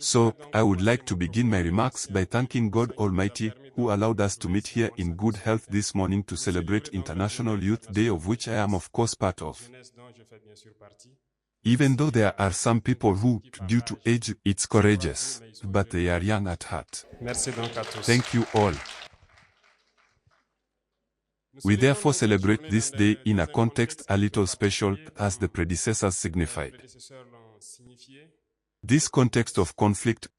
So, I would like to begin my remarks by thanking God Almighty, who allowed us to meet here in good health this morning to celebrate International Youth Day, of which I am of course part of. Even though there are some people who, due to age, it's courageous, but they are young at heart. Thank you all. We therefore celebrate this day in a context a little special, as the predecessors signified. This context of conflict,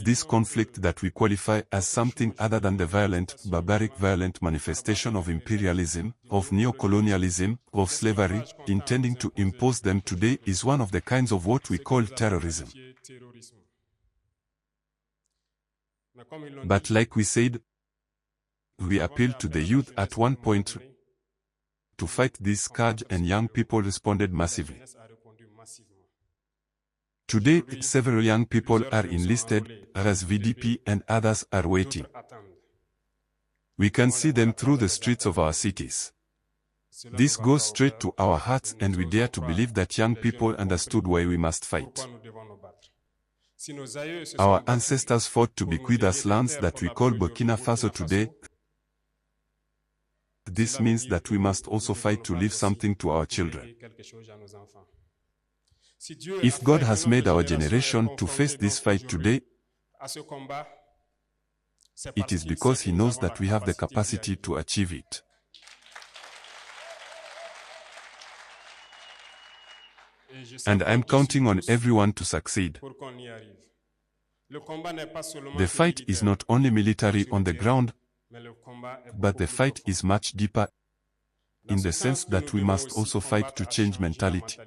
this conflict that we qualify as something other than the violent, barbaric violent manifestation of imperialism, of neocolonialism, of slavery, intending to impose them today, is one of the kinds of what we call terrorism. But like we said, we appealed to the youth at one point to fight this scourge, and young people responded massively. Today, several young people are enlisted, as VDP and others are waiting. We can see them through the streets of our cities. This goes straight to our hearts, and we dare to believe that young people understood why we must fight. Our ancestors fought to bequeath us lands that we call BURKINAFASO today. This means that we must also fight to leave something to our children. If God has made our generation to face this fight today, it is because He knows that we have the capacity to achieve it. And I'm counting on everyone to succeed. The fight is not only military on the ground, but the fight is much deeper, in the sense that we must also fight to change mentality.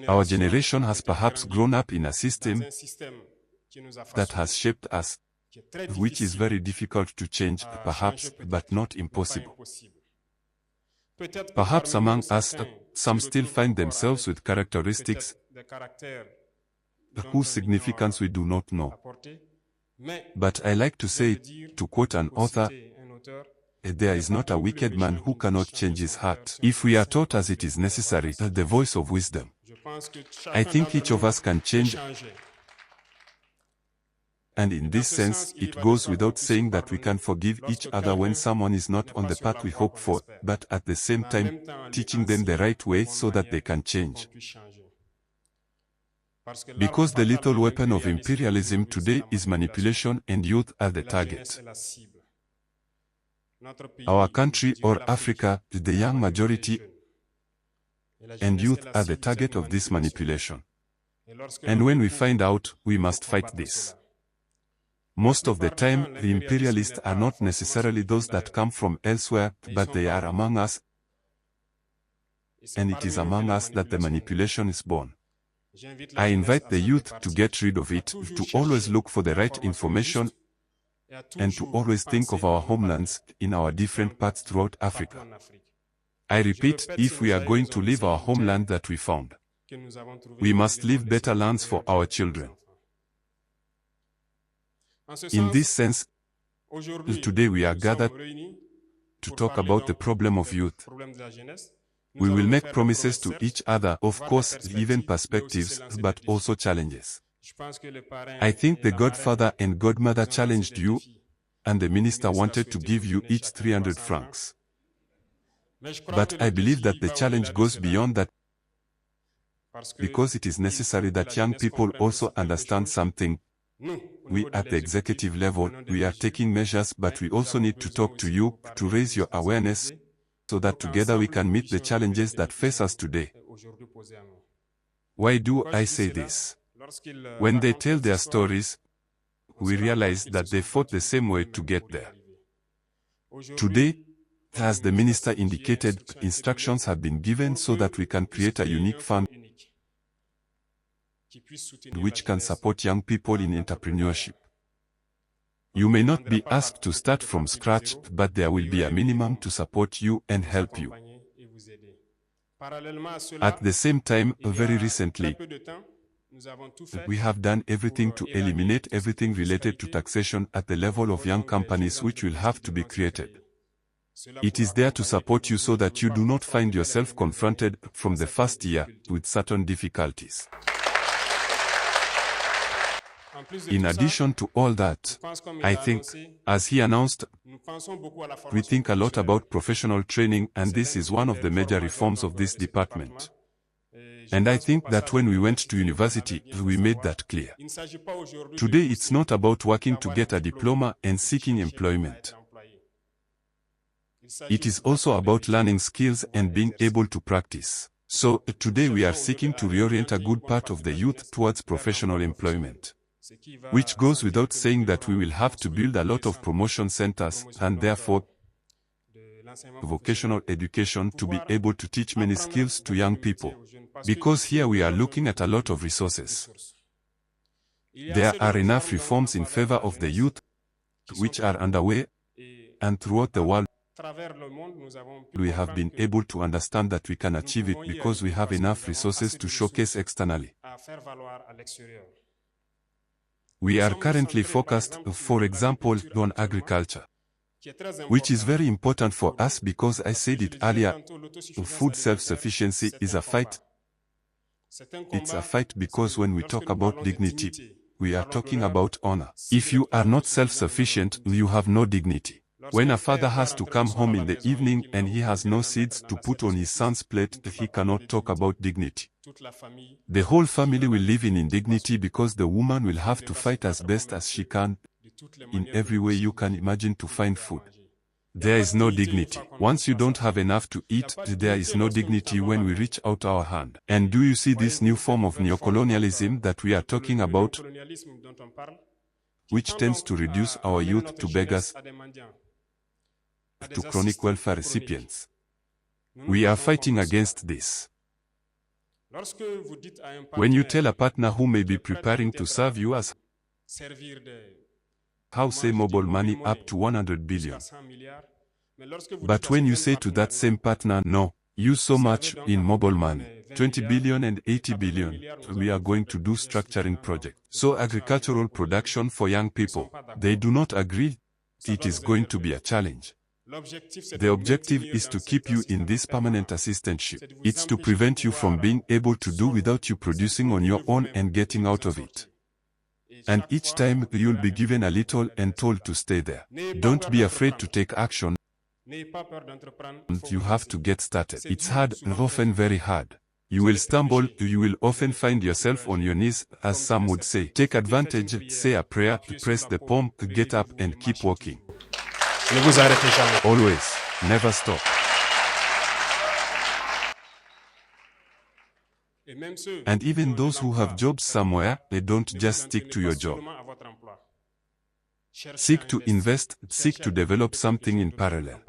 Our generation has perhaps grown up in a system that has shaped us, which is very difficult to change, perhaps, but not impossible. Perhaps among us, some still find themselves with characteristics whose significance we do not know. But I like to say, to quote an author, there is not a wicked man who cannot change his heart, if we are taught as it is necessary, the voice of wisdom. I think each of us can change, and in this sense, it goes without saying that we can forgive each other when someone is not on the path we hope for, but at the same time, teaching them the right way so that they can change. Because the lethal weapon of imperialism today is manipulation, and youth are the target. Our country, or Africa, the young majority and youth are the target of this manipulation. And when we find out, we must fight this. Most of the time, the imperialists are not necessarily those that come from elsewhere, but they are among us, and it is among us that the manipulation is born. I invite the youth to get rid of it, to always look for the right information, and to always think of our homelands in our different parts throughout Africa. I repeat, if we are going to leave our homeland that we found, we must leave better lands for our children. In this sense, today we are gathered to talk about the problem of youth. We will make promises to each other, of course, even perspectives, but also challenges. I think the godfather and godmother challenged you, and the minister wanted to give you each 300 francs. But I believe that the challenge goes beyond that, because it is necessary that young people also understand something. We at the executive level, we are taking measures, but we also need to talk to you, to raise your awareness, so that together we can meet the challenges that face us today. Why do I say this? When they tell their stories, we realize that they fought the same way to get there. Today, as the minister indicated, instructions have been given so that we can create a unique fund which can support young people in entrepreneurship. You may not be asked to start from scratch, but there will be a minimum to support you and help you. At the same time, very recently, we have done everything to eliminate everything related to taxation at the level of young companies which will have to be created. It is there to support you so that you do not find yourself confronted from the first year with certain difficulties. In addition to all that, I think, as he announced, we think a lot about professional training, and this is one of the major reforms of this department. And I think that when we went to university, we made that clear. Today it's not about working to get a diploma and seeking employment. It is also about learning skills and being able to practice. So, today we are seeking to reorient a good part of the youth towards professional employment. Which goes without saying that we will have to build a lot of promotion centers and therefore vocational education to be able to teach many skills to young people. Because here we are looking at a lot of resources. There are enough reforms in favor of the youth which are underway, and throughout the world we have been able to understand that we can achieve it because we have enough resources to showcase externally. We are currently focused, for example, on agriculture, which is very important for us because I said it earlier, food self-sufficiency is a fight. It's a fight because when we talk about dignity, we are talking about honor. If you are not self-sufficient, you have no dignity. When a father has to come home in the evening and he has no seeds to put on his son's plate, he cannot talk about dignity. The whole family will live in indignity because the woman will have to fight as best as she can, in every way you can imagine, to find food. There is no dignity. Once you don't have enough to eat, there is no dignity when we reach out our hand. And do you see this new form of neocolonialism that we are talking about, which tends to reduce our youth to beggars, to chronic welfare recipients? We are fighting against this. When you tell a partner who may be preparing to serve you as say mobile money up to 100 billion. But when you say to that same partner, no, use so much in mobile money, 20 billion and 80 billion, we are going to do structuring project. So agricultural production for young people, they do not agree. It is going to be a challenge. The objective is to keep you in this permanent assistantship. It's to prevent you from being able to do without you producing on your own and getting out of it. And each time you'll be given a little and told to stay there. Don't be afraid to take action. You have to get started. It's hard, often very hard. You will stumble, you will often find yourself on your knees, as some would say. Take advantage, say a prayer, press the palm, get up and keep walking. Always, never stop. And even those who have jobs somewhere, they don't just stick to your job. Seek to invest, seek to develop something in parallel.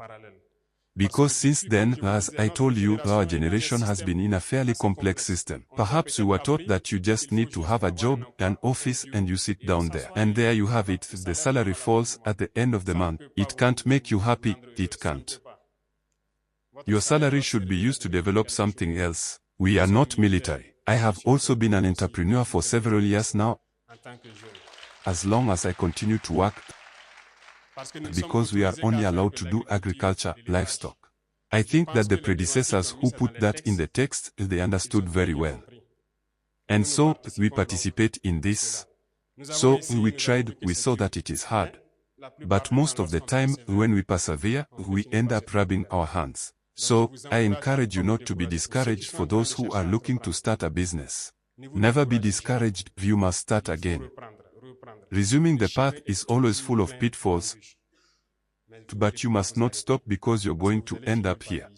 Because since then, as I told you, our generation has been in a fairly complex system. Perhaps you were taught that you just need to have a job, an office, and you sit down there. And there you have it, the salary falls at the end of the month. It can't make you happy, it can't. Your salary should be used to develop something else. We are not military. I have also been an entrepreneur for several years now. As long as I continue to work, because we are only allowed to do agriculture, livestock. I think that the predecessors who put that in the text, they understood very well. And so, we participate in this. So, we tried, we saw that it is hard. But most of the time, when we persevere, we end up rubbing our hands. So, I encourage you not to be discouraged for those who are looking to start a business. Never be discouraged, you must start again. Resuming the path is always full of pitfalls, but you must not stop because you're going to end up here.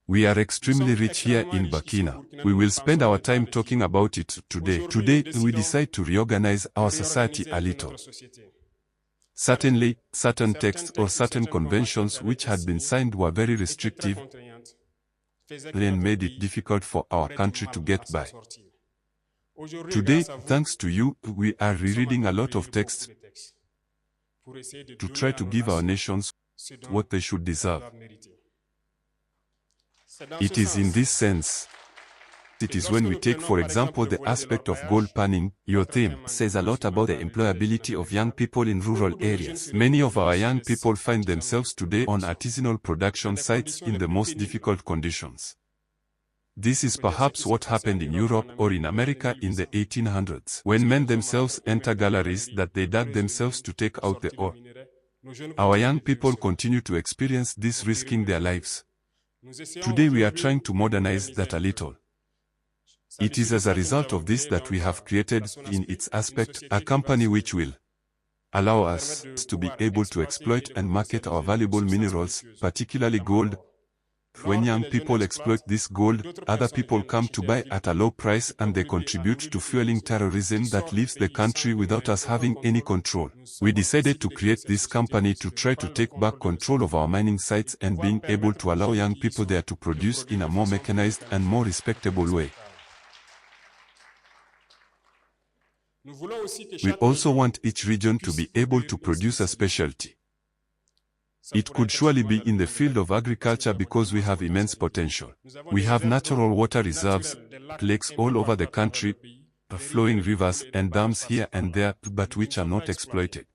We are extremely rich here in Burkina. We will spend our time talking about it today. Today, we decide to reorganize our society a little. Certainly, certain texts or certain conventions which had been signed were very restrictive and made it difficult for our country to get by. Today, thanks to you, we are rereading a lot of texts to try to give our nations what they should deserve. It is in this sense It is when we take, for example, the aspect of gold panning. Your theme says a lot about the employability of young people in rural areas. Many of our young people find themselves today on artisanal production sites in the most difficult conditions. This is perhaps what happened in Europe or in America in the 1800s, when men themselves enter galleries that they dug themselves to take out the ore. Our young people continue to experience this, risking their lives. Today we are trying to modernize that a little. It is as a result of this that we have created, in its aspect, a company which will allow us to be able to exploit and market our valuable minerals, particularly gold. When young people exploit this gold, other people come to buy at a low price and they contribute to fueling terrorism that leaves the country without us having any control. We decided to create this company to try to take back control of our mining sites and being able to allow young people there to produce in a more mechanized and more respectable way. We also want each region to be able to produce a specialty. It could surely be in the field of agriculture because we have immense potential. We have natural water reserves, lakes all over the country, flowing rivers and dams here and there, but which are not exploited.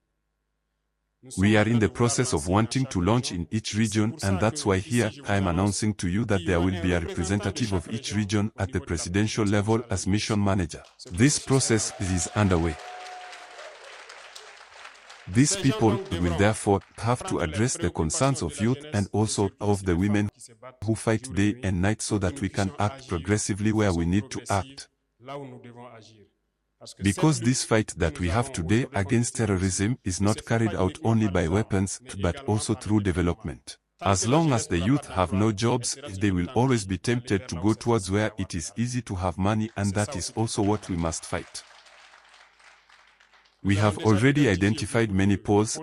We are in the process of wanting to launch in each region, and that's why here I am announcing to you that there will be a representative of each region at the presidential level as mission manager. This process is underway. These people will therefore have to address the concerns of youth and also of the women who fight day and night so that we can act progressively where we need to act. Because this fight that we have today against terrorism is not carried out only by weapons, but also through development. As long as the youth have no jobs, they will always be tempted to go towards where it is easy to have money, and that is also what we must fight. We have already identified many poles,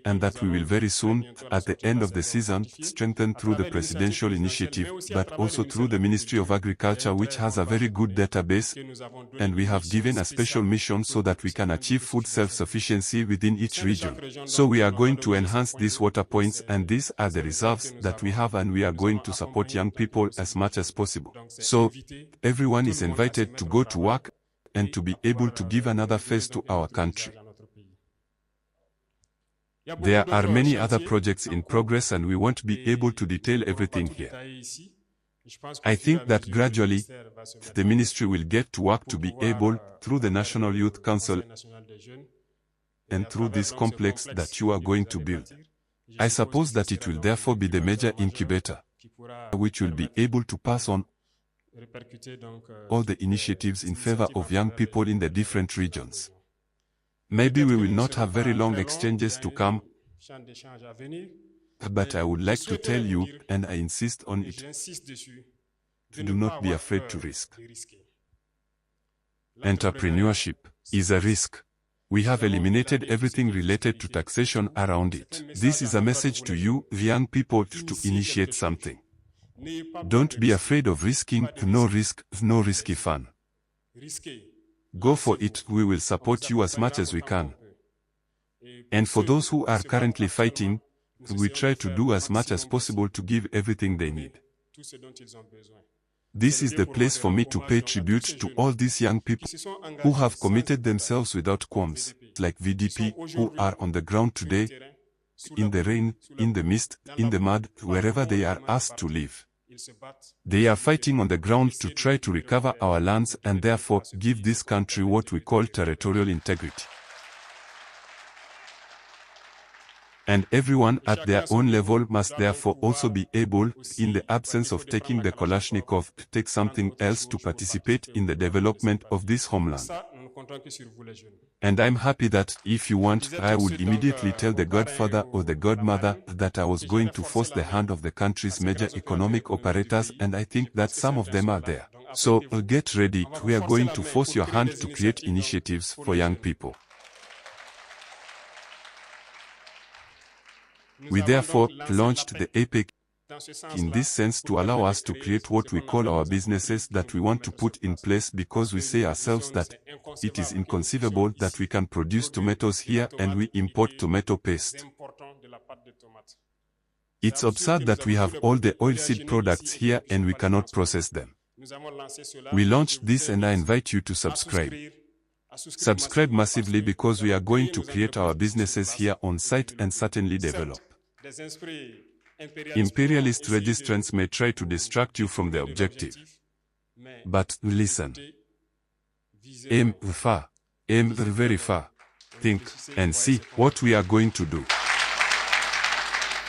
and that we will very soon, at the end of the season, strengthen through the presidential initiative, but also through the Ministry of Agriculture, which has a very good database, and we have given a special mission so that we can achieve food self-sufficiency within each region. So we are going to enhance these water points, and these are the reserves that we have, and we are going to support young people as much as possible. So everyone is invited to go to work and to be able to give another face to our country. There are many other projects in progress and we won't be able to detail everything here. I think that gradually, the ministry will get to work to be able, through the National Youth Council and through this complex that you are going to build. I suppose that it will therefore be the major incubator, which will be able to pass on all the initiatives in favor of young people in the different regions. Maybe we will not have very long exchanges to come, but I would like to tell you, and I insist on it, do not be afraid to risk. Entrepreneurship is a risk. We have eliminated everything related to taxation around it. This is a message to you, young people, to initiate something. Don't be afraid of risking. No risk, no risky fun. Go for it. We will support you as much as we can. And for those who are currently fighting, we try to do as much as possible to give everything they need. This is the place for me to pay tribute to all these young people who have committed themselves without qualms, like VDP, who are on the ground today, in the rain, in the mist, in the mud, wherever they are asked to live. They are fighting on the ground to try to recover our lands and therefore give this country what we call territorial integrity. And everyone at their own level must therefore also be able, in the absence of taking the Kalashnikov, to take something else to participate in the development of this homeland. And I'm happy that, if you want, I would immediately tell the godfather or the godmother that I was going to force the hand of the country's major economic operators, and I think that some of them are there. So, get ready, we are going to force your hand to create initiatives for young people. We therefore launched the APEC in this sense to allow us to create what we call our businesses that we want to put in place, because we say ourselves that it is inconceivable that we can produce tomatoes here and we import tomato paste. It's absurd that we have all the oilseed products here and we cannot process them. We launched this and I invite you to subscribe. Subscribe massively because we are going to create our businesses here on site and certainly develop. Imperialist registrants may try to distract you from the objective. But listen. Aim far. Aim very far. Think and see what we are going to do.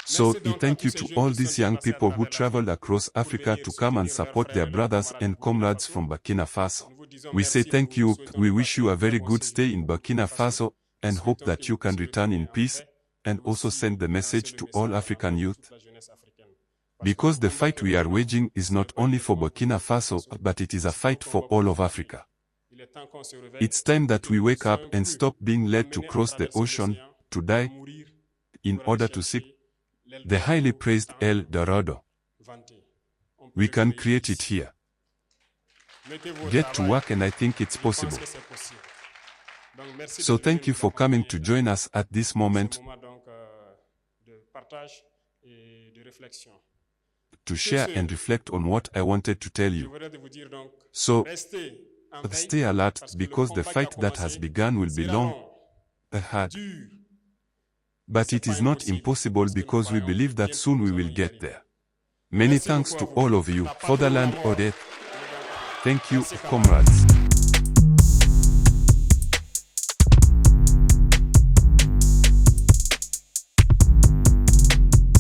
So, thank you to all these young people who traveled across Africa to come and support their brothers and comrades from Burkina Faso. We say thank you, we wish you a very good stay in Burkina Faso, and hope that you can return in peace, and also send the message to all African youth. Because the fight we are waging is not only for Burkina Faso, but it is a fight for all of Africa. It's time that we wake up and stop being led to cross the ocean, to die, in order to seek the highly praised El Dorado. We can create it here. Get to work, and I think it's possible. So thank you for coming to join us at this moment to share and reflect on what I wanted to tell you. So, stay alert, because the fight that has begun will be long, hard. But it is not impossible, because we believe that soon we will get there. Many thanks to all of you, fatherland or death. Thank you, comrades.